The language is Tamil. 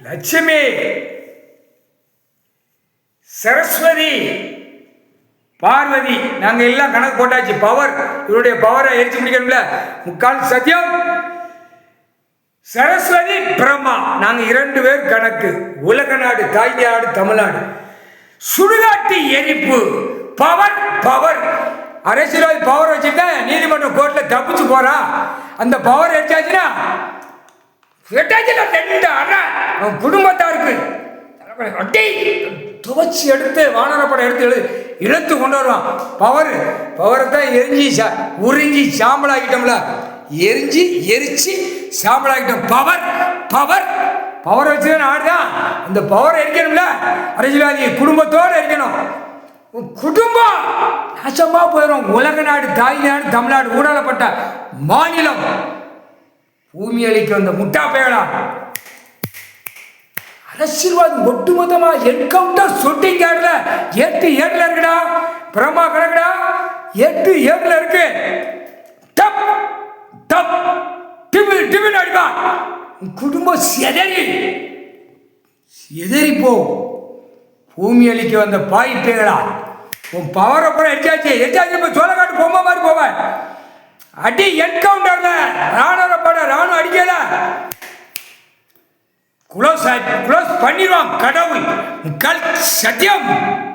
லட்சுமி, சரஸ்வதி, பார்வதி, நாங்க எல்லாம் கணக்கு போட்டாச்சு. பவர், இவருடைய பவரை எரிச்சு முடிக்கணும்ல. முக்கால் சத்தியம், சரஸ்வதி, பிரம்மா, நாங்க 2 பேர் கணக்கு. உலக நாடு, தாய் நாடு, தமிழ்நாடு. சுடுகாட்டு எரிப்பு, பவர் பவர். அரசியல்வாதி பவர் வச்சுட்டா நீதிமன்ற கோர்ட்ல தப்பிச்சு போறா. அந்த பவர் எரிச்சாச்சுன்னா 2 அரை குடும்பத்தாருக்கு துவச்சி எடுத்து வானரப்படம் எடுத்து இழுத்து கொண்டு வருவான். பவரை தான் உறிஞ்சி சாம்பலாகிட்டோம்ல. எரிச்சு சாம்பலாகிட்டோம். பவர் வச்சுதான் ஆடுதான். அந்த பவரை எரிக்கணும்ல. அரசியல்வாதி குடும்பத்தோடு எரிக்கணும். குடும்பம் நாசமா போயிடும். உலக நாடு, தாய் நாடு, தமிழ்நாடு ஊழலப்பட்ட மாநிலம். பூமி அளிக்க வந்த முட்டா பேடா அரசியல்வாதி ஒட்டுமொத்தமா என்கவுண்டர் ஷூட்டிங் கார்டுல 8-7 இருக்குடா. பிரம்மா கணக்குடா 8-7 இருக்கு. டப் டப் டிபின் அடிப்பா. குடும்பம் எதிரி போ. பூமி அளிக்க வந்த பாய்ப்பேங்களா, உன் பவரை கூட எச்சாச்சு. சோழக்காட்டு பொம்மை மாதிரி போவேன். அடி என்கவுண்டர்ல ராணுவ அடிக்கல. க்ளோஸ் பண்ணிடுவான் கடவுள். சத்தியம்.